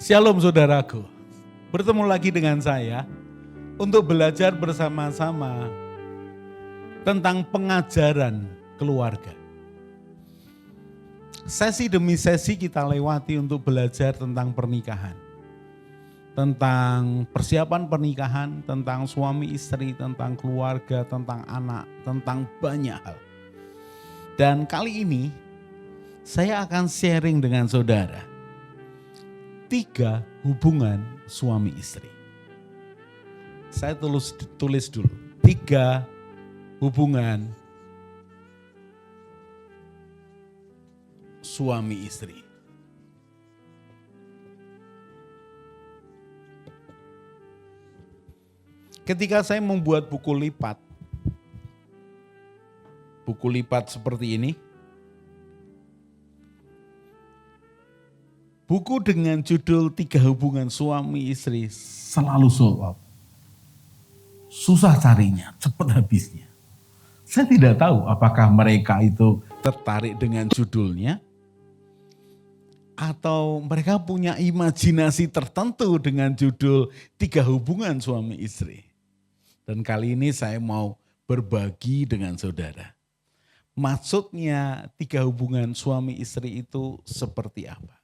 Shalom saudaraku, bertemu lagi dengan saya untuk belajar bersama-sama tentang pengajaran keluarga. Sesi demi sesi kita lewati untuk belajar tentang pernikahan, tentang persiapan pernikahan, tentang suami istri, tentang keluarga, tentang anak, tentang banyak hal. Dan kali ini saya akan sharing dengan saudara 3 hubungan suami istri. Saya tulis dulu. 3 hubungan suami istri. Ketika saya membuat buku lipat seperti ini, buku dengan judul 3 hubungan suami istri selalu sold out. Susah carinya, cepat habisnya. Saya tidak tahu apakah mereka itu tertarik dengan judulnya atau mereka punya imajinasi tertentu dengan judul 3 hubungan suami istri. Dan kali ini saya mau berbagi dengan saudara. Maksudnya 3 hubungan suami istri itu seperti apa?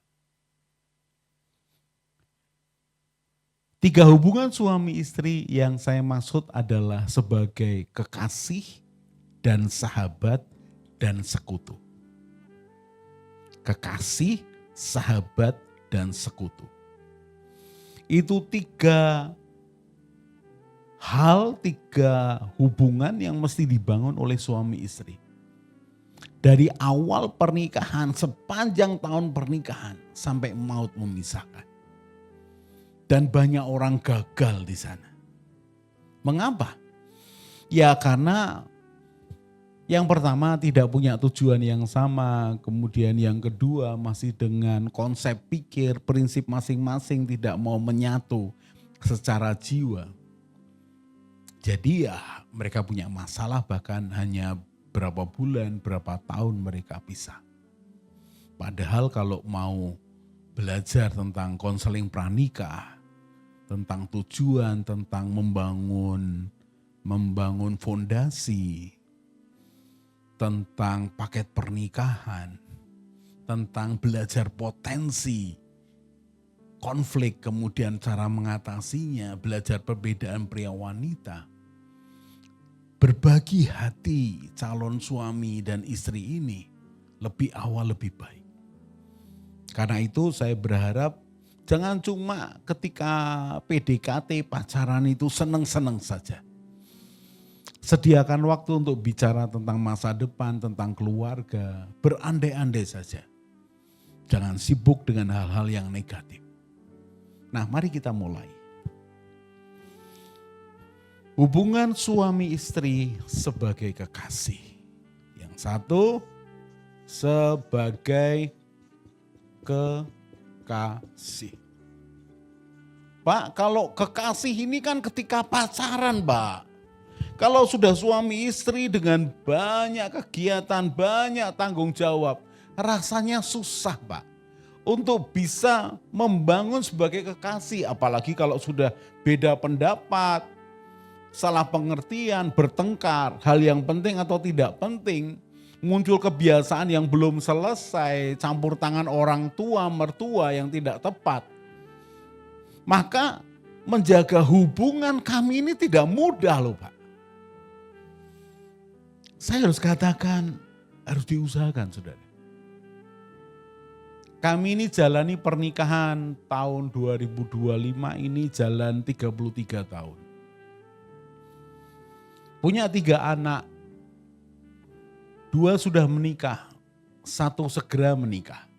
3 hubungan suami istri yang saya maksud adalah sebagai kekasih dan sahabat dan sekutu. Kekasih, sahabat, dan sekutu. Itu 3 hal, 3 hubungan yang mesti dibangun oleh suami istri. Dari awal pernikahan, sepanjang tahun pernikahan, sampai maut memisahkan. Dan banyak orang gagal di sana. Mengapa? Ya karena yang pertama tidak punya tujuan yang sama, kemudian yang kedua masih dengan konsep pikir, prinsip masing-masing tidak mau menyatu secara jiwa. Jadi ya mereka punya masalah bahkan hanya berapa bulan, berapa tahun mereka pisah. Padahal kalau mau belajar tentang konseling pranikah, tentang tujuan, tentang membangun fondasi, tentang paket pernikahan, tentang belajar potensi, konflik, kemudian cara mengatasinya, belajar perbedaan pria wanita. Berbagi hati calon suami dan istri ini lebih awal lebih baik. Karena itu saya berharap jangan cuma ketika PDKT pacaran itu seneng-seneng saja. Sediakan waktu untuk bicara tentang masa depan, tentang keluarga, berandai-andai saja. Jangan sibuk dengan hal-hal yang negatif. Nah, mari kita mulai. Hubungan suami istri sebagai kekasih. Yang satu sebagai kekasih. Pak, kalau kekasih ini kan ketika pacaran, Pak. Kalau sudah suami istri dengan banyak kegiatan, banyak tanggung jawab, rasanya susah, Pak. Untuk bisa membangun sebagai kekasih, apalagi kalau sudah beda pendapat, salah pengertian, bertengkar, hal yang penting atau tidak penting, muncul kebiasaan yang belum selesai, campur tangan orang tua, mertua yang tidak tepat. Maka menjaga hubungan kami ini tidak mudah loh Pak. Saya harus katakan, harus diusahakan saudara. Kami ini jalani pernikahan tahun 2025 ini jalan 33 tahun. Punya 3 anak, 2 sudah menikah, 1 segera menikah.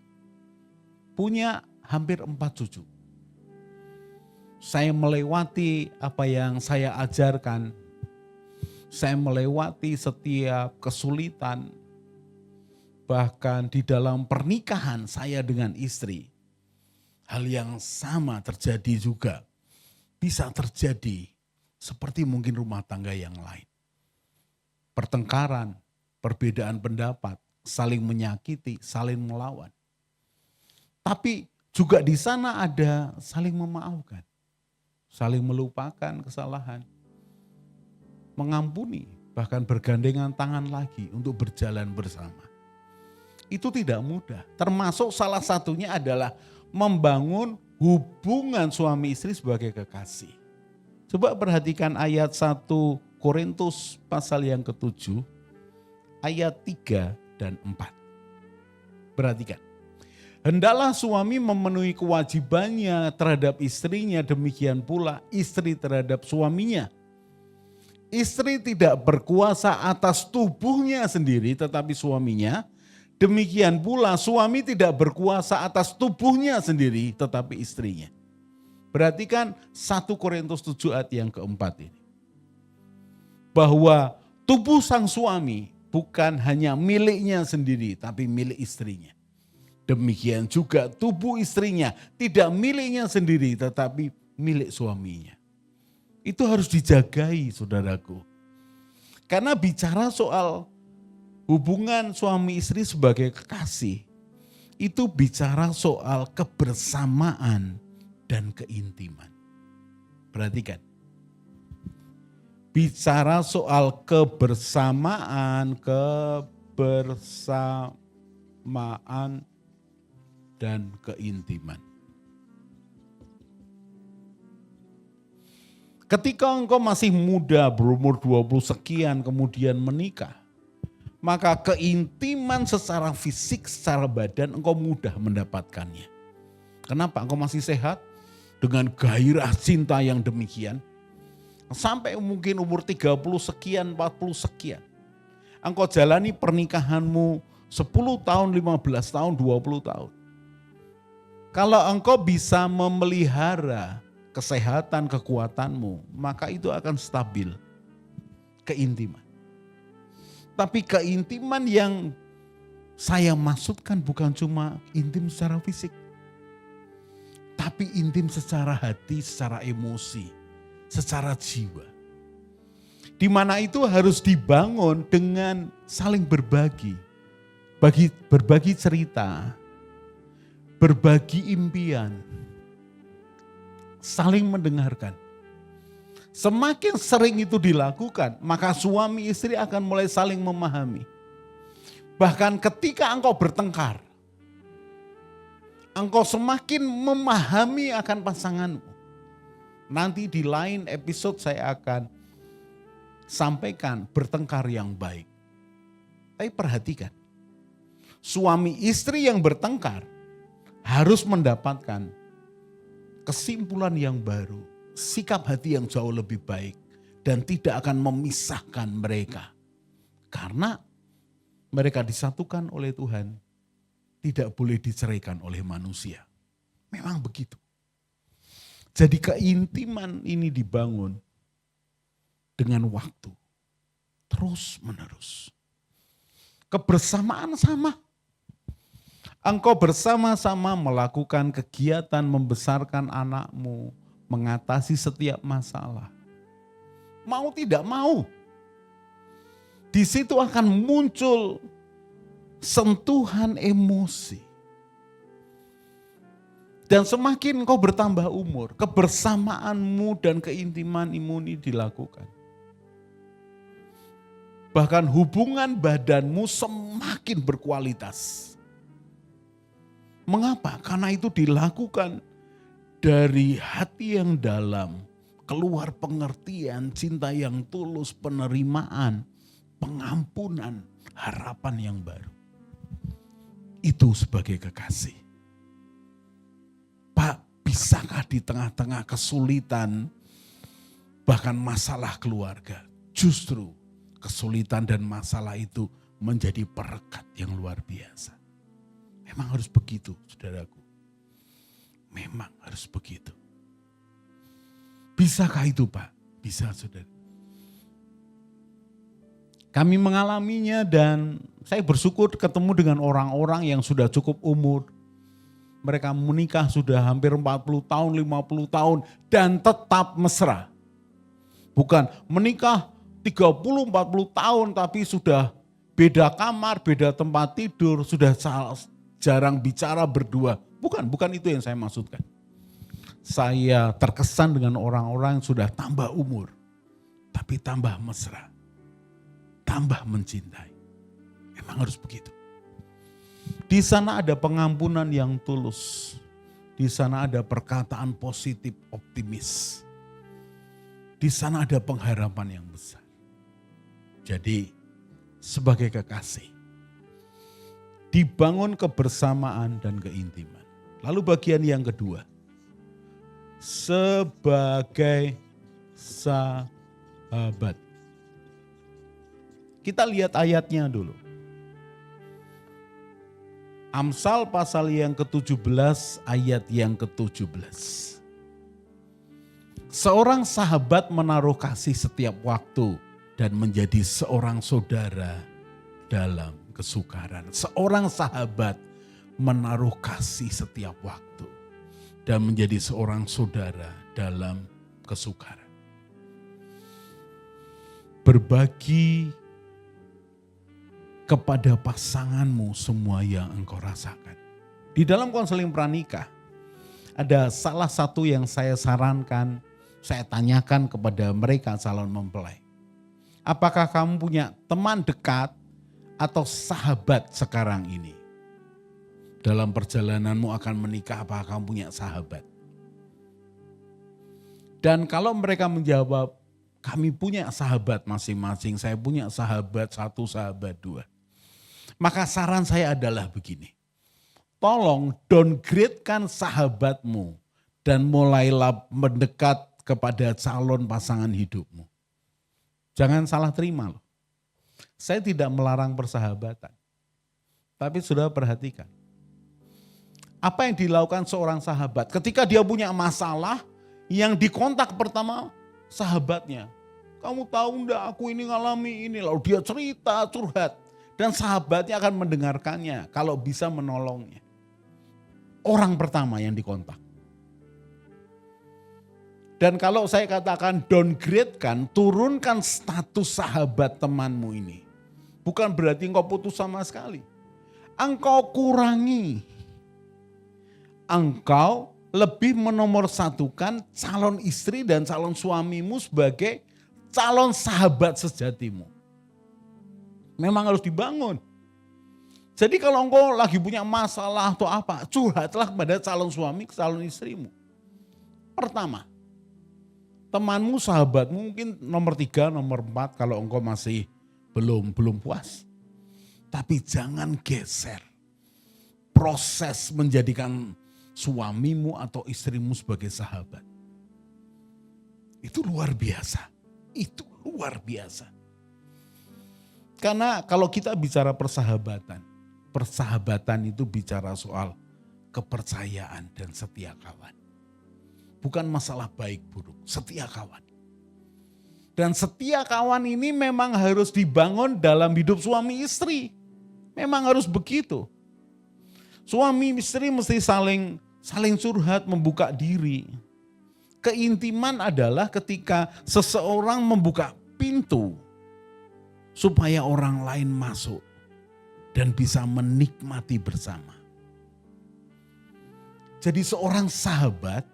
Punya hampir 4 cucu. Saya melewati apa yang saya ajarkan. Saya melewati setiap kesulitan. Bahkan di dalam pernikahan saya dengan istri. Hal yang sama terjadi juga, bisa terjadi seperti mungkin rumah tangga yang lain. Pertengkaran, perbedaan pendapat, saling menyakiti, saling melawan. Tapi juga di sana ada saling memaafkan, saling melupakan kesalahan, mengampuni, bahkan bergandengan tangan lagi untuk berjalan bersama. Itu tidak mudah, termasuk salah satunya adalah membangun hubungan suami istri sebagai kekasih. Coba perhatikan ayat 1 Korintus pasal yang ke-7, ayat 3 dan 4. Perhatikan. Hendaklah suami memenuhi kewajibannya terhadap istrinya, demikian pula istri terhadap suaminya. Istri tidak berkuasa atas tubuhnya sendiri tetapi suaminya. Demikian pula suami tidak berkuasa atas tubuhnya sendiri tetapi istrinya. Perhatikan 1 Korintus 7 ayat yang keempat ini. Bahwa tubuh sang suami bukan hanya miliknya sendiri tapi milik istrinya. Demikian juga tubuh istrinya tidak miliknya sendiri tetapi milik suaminya. Itu harus dijagai saudaraku. Karena bicara soal hubungan suami istri sebagai kekasih, itu bicara soal kebersamaan dan keintiman. Perhatikan. Bicara soal kebersamaan dan keintiman. Ketika engkau masih muda, berumur 20 sekian, kemudian menikah, maka keintiman secara fisik, secara badan engkau mudah mendapatkannya. Kenapa? Engkau masih sehat dengan gairah cinta yang demikian. Sampai mungkin umur 30 sekian, 40 sekian. Engkau jalani pernikahanmu 10 tahun, 15 tahun, 20 tahun. Kalau engkau bisa memelihara kesehatan, kekuatanmu, maka itu akan stabil. Keintiman. Tapi keintiman yang saya maksudkan bukan cuma intim secara fisik. Tapi intim secara hati, secara emosi, secara jiwa. Di mana itu harus dibangun dengan saling berbagi. Berbagi cerita, berbagi impian, saling mendengarkan. Semakin sering itu dilakukan, maka suami istri akan mulai saling memahami. Bahkan ketika engkau bertengkar, engkau semakin memahami akan pasanganmu. Nanti di lain episode saya akan sampaikan bertengkar yang baik. Tapi perhatikan, suami istri yang bertengkar harus mendapatkan kesimpulan yang baru, sikap hati yang jauh lebih baik, dan tidak akan memisahkan mereka. Karena mereka disatukan oleh Tuhan, tidak boleh diceraikan oleh manusia. Memang begitu. Jadi keintiman ini dibangun dengan waktu, terus menerus. Kebersamaan sama. Engkau bersama-sama melakukan kegiatan membesarkan anakmu, mengatasi setiap masalah. Mau tidak mau. Di situ akan muncul sentuhan emosi. Dan semakin engkau bertambah umur, kebersamaanmu dan keintimanmu ini dilakukan. Bahkan hubungan badanmu semakin berkualitas. Mengapa? Karena itu dilakukan dari hati yang dalam, keluar pengertian, cinta yang tulus, penerimaan, pengampunan, harapan yang baru. Itu sebagai kekasih. Pak, bisakah di tengah-tengah kesulitan, bahkan masalah keluarga, justru kesulitan dan masalah itu menjadi perekat yang luar biasa. Memang harus begitu, saudaraku. Memang harus begitu. Bisakah itu, Pak? Bisa, saudara. Kami mengalaminya dan saya bersyukur ketemu dengan orang-orang yang sudah cukup umur. mereka menikah sudah hampir 40 tahun, 50 tahun dan tetap mesra. Bukan menikah 30, 40 tahun tapi sudah beda kamar, beda tempat tidur, sudah jarang bicara berdua. Bukan itu yang saya maksudkan. Saya terkesan dengan orang-orang yang sudah tambah umur, tapi tambah mesra, tambah mencintai. Memang harus begitu. Di sana ada pengampunan yang tulus. Di sana ada perkataan positif, optimis. Di sana ada pengharapan yang besar. Jadi sebagai kekasih, dibangun kebersamaan dan keintiman. Lalu bagian yang kedua, sebagai sahabat. Kita lihat ayatnya dulu. Amsal pasal yang ke-17 ayat yang ke-17. Seorang sahabat menaruh kasih setiap waktu dan menjadi seorang saudara dalam kesukaran. Seorang sahabat menaruh kasih setiap waktu dan menjadi seorang saudara dalam kesukaran. Berbagi kepada pasanganmu semua yang engkau rasakan. Di dalam konseling pranikah, ada salah satu yang saya sarankan, saya tanyakan kepada mereka calon mempelai. Apakah kamu punya teman dekat atau sahabat sekarang ini? Dalam perjalananmu akan menikah, apakah kamu punya sahabat? Dan kalau mereka menjawab, kami punya sahabat masing-masing, saya punya sahabat 1, sahabat 2. Maka saran saya adalah begini, tolong downgrade-kan sahabatmu dan mulailah mendekat kepada calon pasangan hidupmu. Jangan salah terima loh. Saya tidak melarang persahabatan, tapi sudah perhatikan. Apa yang dilakukan seorang sahabat ketika dia punya masalah, yang dikontak pertama sahabatnya. Kamu tahu enggak aku ini ngalami ini, lalu dia cerita, curhat. Dan sahabatnya akan mendengarkannya kalau bisa menolongnya. Orang pertama yang dikontak. Dan kalau saya katakan downgrade-kan, turunkan status sahabat temanmu ini. Bukan berarti engkau putus sama sekali. Engkau kurangi. Engkau lebih menomorsatukan calon istri dan calon suamimu sebagai calon sahabat sejatimu. Memang harus dibangun. Jadi kalau engkau lagi punya masalah atau apa, curhatlah kepada calon suami, calon istrimu. Pertama, temanmu, sahabatmu mungkin nomor 3, nomor 4 kalau engkau masih belum puas. Tapi jangan geser proses menjadikan suamimu atau istrimu sebagai sahabat. Itu luar biasa. Itu luar biasa. Karena kalau kita bicara persahabatan itu bicara soal kepercayaan dan setia kawan. Bukan masalah baik buruk, setia kawan. Dan setia kawan ini memang harus dibangun dalam hidup suami istri. Memang harus begitu. Suami istri mesti saling curhat, membuka diri. Keintiman adalah ketika seseorang membuka pintu supaya orang lain masuk dan bisa menikmati bersama. Jadi seorang sahabat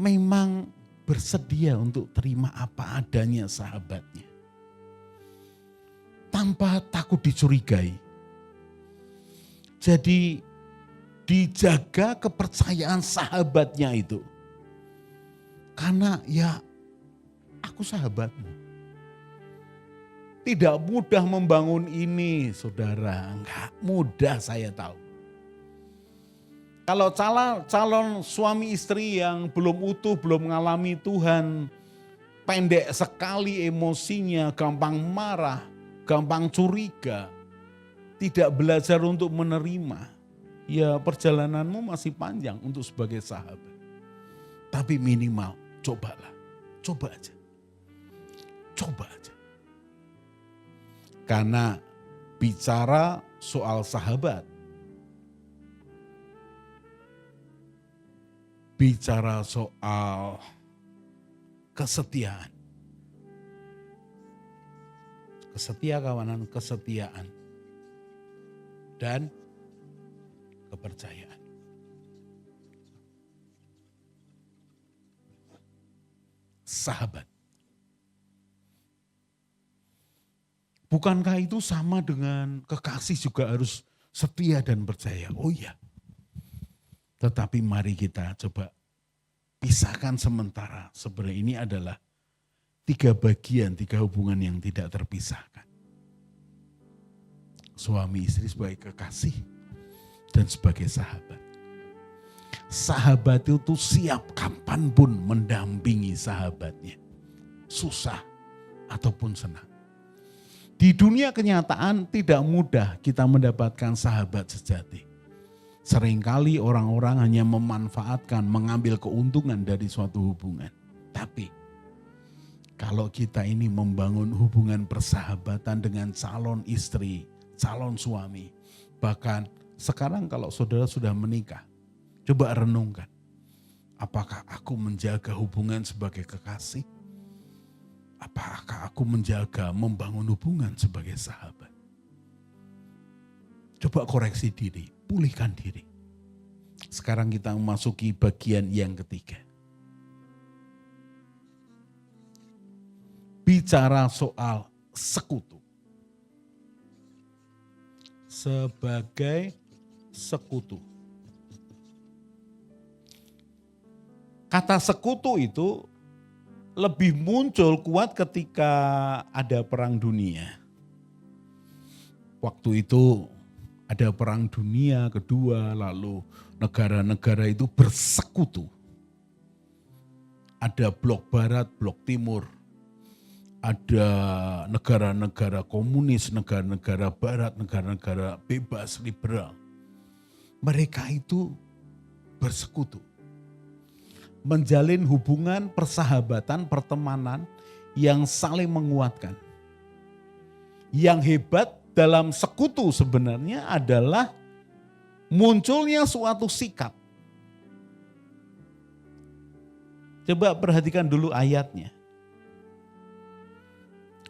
memang bersedia untuk terima apa adanya sahabatnya. Tanpa takut dicurigai. Jadi dijaga kepercayaan sahabatnya itu. Karena ya aku sahabatmu. Tidak mudah membangun ini, saudara. Enggak mudah, saya tahu. Kalau calon suami istri yang belum utuh, belum mengalami Tuhan, pendek sekali emosinya, gampang marah, gampang curiga, tidak belajar untuk menerima, ya perjalananmu masih panjang untuk sebagai sahabat. Tapi minimal cobalah, coba aja. Karena bicara soal sahabat, bicara soal kesetiaan. Kesetiakawanan, kesetiaan, dan kepercayaan. Sahabat. Bukankah itu sama dengan kekasih juga harus setia dan percaya? Oh iya. Tetapi mari kita coba pisahkan sementara. Sebenarnya ini adalah 3 bagian, 3 hubungan yang tidak terpisahkan. Suami istri sebagai kekasih dan sebagai sahabat. Sahabat itu siap kapanpun mendampingi sahabatnya. Susah ataupun senang. Di dunia kenyataan tidak mudah kita mendapatkan sahabat sejati. Seringkali orang-orang hanya memanfaatkan, mengambil keuntungan dari suatu hubungan. Tapi kalau kita ini membangun hubungan persahabatan dengan calon istri, calon suami, bahkan sekarang kalau saudara sudah menikah, coba renungkan. Apakah aku menjaga hubungan sebagai kekasih? Apakah aku menjaga, membangun hubungan sebagai sahabat? Coba koreksi diri, pulihkan diri. Sekarang kita memasuki bagian yang ketiga. Bicara soal sekutu. Sebagai sekutu. Kata sekutu itu lebih muncul kuat ketika ada perang dunia. Waktu itu ada perang dunia kedua, lalu negara-negara itu bersekutu. Ada blok barat, blok timur. Ada negara-negara komunis, negara-negara barat, negara-negara bebas, liberal. Mereka itu bersekutu. Menjalin hubungan persahabatan, pertemanan yang saling menguatkan. Yang hebat dalam sekutu sebenarnya adalah munculnya suatu sikap. Coba perhatikan dulu ayatnya.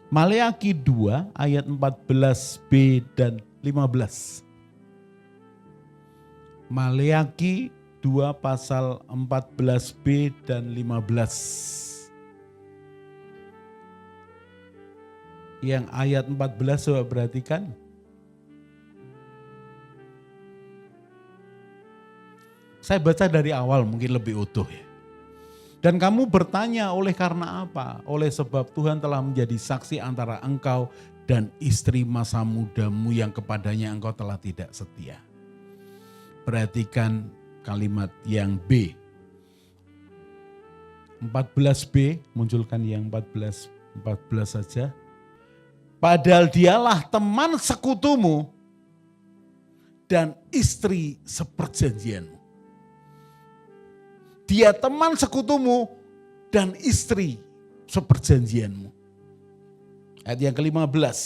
Maleakhi 2 ayat 14b dan 15. Maleakhi 2 pasal 14b dan 15. Yang ayat 14 coba perhatikan. Saya baca dari awal mungkin lebih utuh ya. Dan kamu bertanya oleh karena apa? Oleh sebab Tuhan telah menjadi saksi antara engkau dan istri masa mudamu yang kepadanya engkau telah tidak setia. Perhatikan kalimat yang B. 14b, munculkan yang 14 saja. Padahal dialah teman sekutumu dan istri seperjanjianmu. Dia teman sekutumu dan istri seperjanjianmu. Ayat yang ke-15.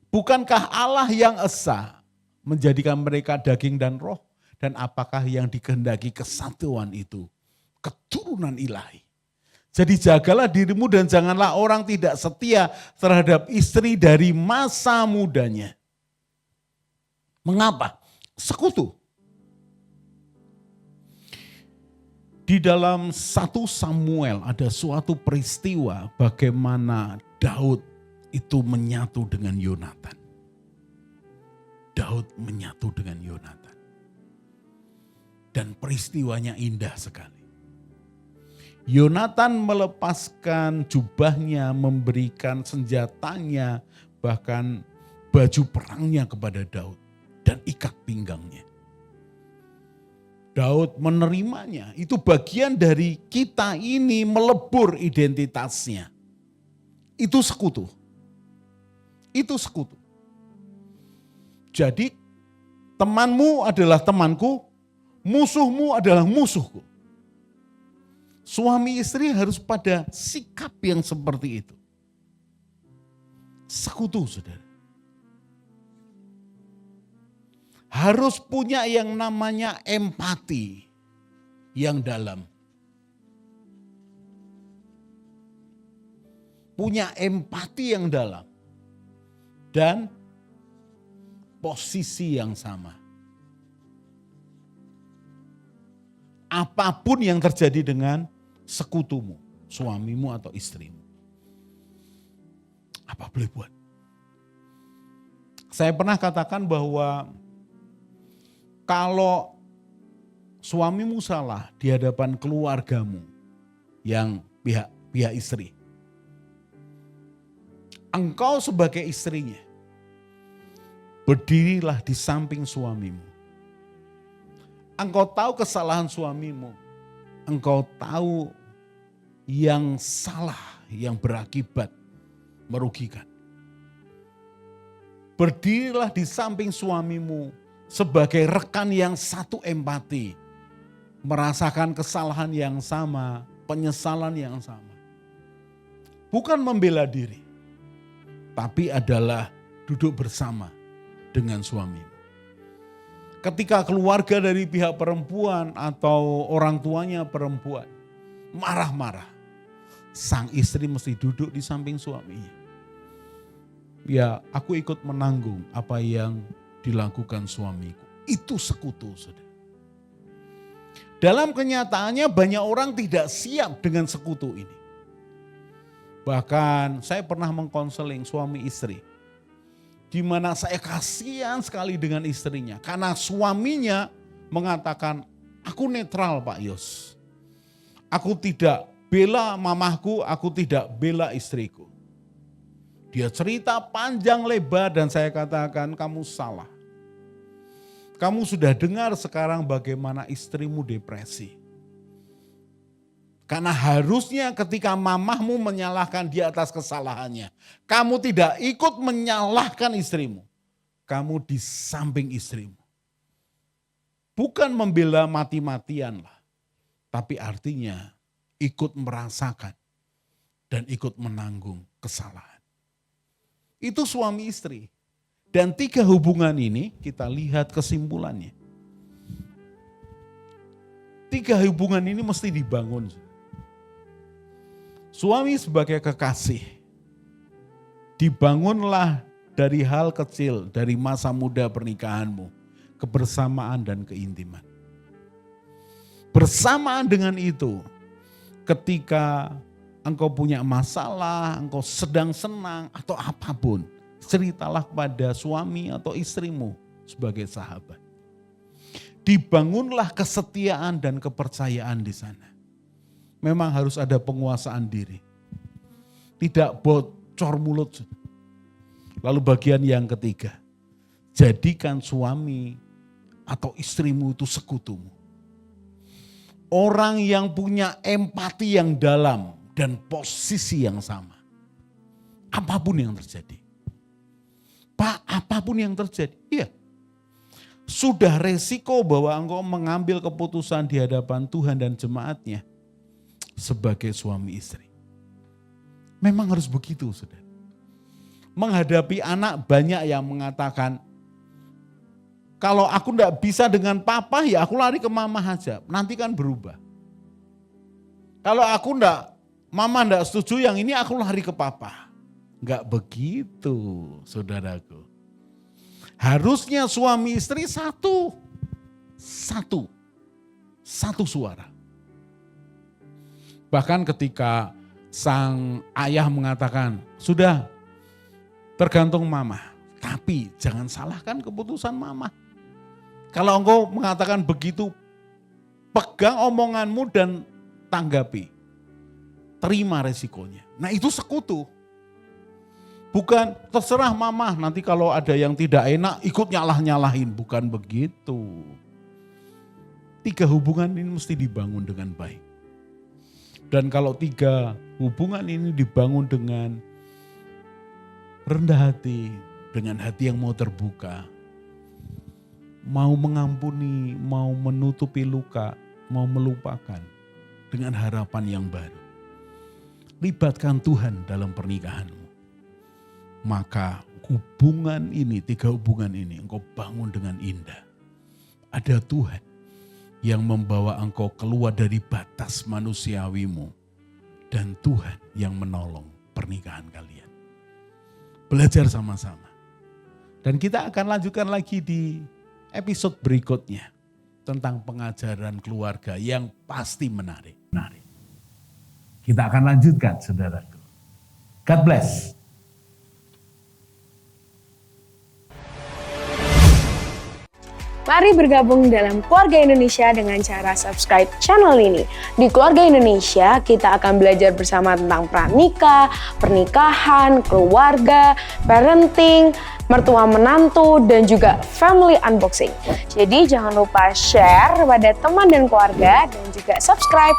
Bukankah Allah yang esa menjadikan mereka daging dan roh? Dan apakah yang dikehendaki kesatuan itu? Keturunan ilahi. Jadi jagalah dirimu dan janganlah orang tidak setia terhadap istri dari masa mudanya. Mengapa? Sekutu. Di dalam 1 Samuel ada suatu peristiwa bagaimana Daud itu menyatu dengan Yonatan. Daud menyatu dengan Yonatan. Dan peristiwanya indah sekali. Yonatan melepaskan jubahnya, memberikan senjatanya, bahkan baju perangnya kepada Daud dan ikat pinggangnya. Daud menerimanya, itu bagian dari kita ini melebur identitasnya. Itu sekutu. Itu sekutu. Jadi temanmu adalah temanku, musuhmu adalah musuhku. Suami istri harus pada sikap yang seperti itu. Sekutu, saudara. harus punya yang namanya empati yang dalam. Punya empati yang dalam. Dan posisi yang sama. Apapun yang terjadi dengan sekutumu, suamimu atau istrimu. Apa boleh buat? Saya pernah katakan bahwa kalau suamimu salah di hadapan keluargamu yang pihak istri, engkau sebagai istrinya, berdirilah di samping suamimu. Engkau tahu kesalahan suamimu, engkau tahu yang salah, yang berakibat merugikan. Berdirilah di samping suamimu sebagai rekan yang satu empati, merasakan kesalahan yang sama, penyesalan yang sama. Bukan membela diri, tapi adalah duduk bersama dengan suamimu. Ketika keluarga dari pihak perempuan atau orang tuanya perempuan marah-marah, sang istri mesti duduk di samping suaminya. Ya, aku ikut menanggung apa yang dilakukan suamiku. Itu sekutu, saudara. Dalam kenyataannya banyak orang tidak siap dengan sekutu ini. Bahkan saya pernah mengkonseling suami istri, di mana saya kasihan sekali dengan istrinya. Karena suaminya mengatakan, aku netral Pak Yos. Aku tidak bela mamahku, aku tidak bela istriku. Dia cerita panjang lebar dan saya katakan kamu salah. Kamu sudah dengar sekarang bagaimana istrimu depresi. Karena harusnya ketika mamahmu menyalahkan di atas kesalahannya, kamu tidak ikut menyalahkan istrimu. Kamu di samping istrimu. Bukan membela mati-matian lah. Tapi artinya ikut merasakan dan ikut menanggung kesalahan. Itu suami istri. Dan 3 hubungan ini kita lihat kesimpulannya. 3 hubungan ini mesti dibangun. Suami sebagai kekasih, dibangunlah dari hal kecil, dari masa muda pernikahanmu, kebersamaan dan keintiman. Bersamaan dengan itu, ketika engkau punya masalah, engkau sedang senang atau apapun, ceritalah kepada suami atau istrimu sebagai sahabat. Dibangunlah kesetiaan dan kepercayaan di sana. Memang harus ada penguasaan diri. Tidak bocor mulut. Lalu bagian yang ketiga, jadikan suami atau istrimu itu sekutumu. Orang yang punya empati yang dalam dan posisi yang sama. Apapun yang terjadi. Pak, apapun yang terjadi. Iya. Sudah resiko bahwa engkau mengambil keputusan di hadapan Tuhan dan jemaatnya. Sebagai suami istri. Memang harus begitu, saudara. Menghadapi anak banyak yang mengatakan, kalau aku tidak bisa dengan papa ya aku lari ke mama aja. Nanti kan berubah. Kalau aku mama tidak setuju yang ini aku lari ke papa. Enggak begitu, saudaraku. Harusnya suami istri satu suara. Bahkan ketika sang ayah mengatakan, sudah tergantung mama. Tapi jangan salahkan keputusan mama. Kalau engkau mengatakan begitu, pegang omonganmu dan tanggapi. Terima resikonya. Nah itu sekutu. Bukan terserah mama, nanti kalau ada yang tidak enak ikut nyalah-nyalahin. Bukan begitu. 3 hubungan ini mesti dibangun dengan baik. Dan kalau 3 hubungan ini dibangun dengan rendah hati, dengan hati yang mau terbuka, mau mengampuni, mau menutupi luka, mau melupakan dengan harapan yang baru. Libatkan Tuhan dalam pernikahanmu. Maka hubungan ini, 3 hubungan ini engkau bangun dengan indah. Ada Tuhan yang membawa engkau keluar dari batas manusiawimu. Dan Tuhan yang menolong pernikahan kalian. Belajar sama-sama. Dan kita akan lanjutkan lagi di episode berikutnya. Tentang pengajaran keluarga yang pasti menarik. Kita akan lanjutkan, saudaraku. God bless. Mari bergabung dalam Keluarga Indonesia dengan cara subscribe channel ini. Di Keluarga Indonesia, kita akan belajar bersama tentang pranikah, pernikahan, keluarga, parenting, mertua menantu, dan juga family unboxing. Jadi jangan lupa share kepada teman dan keluarga dan juga subscribe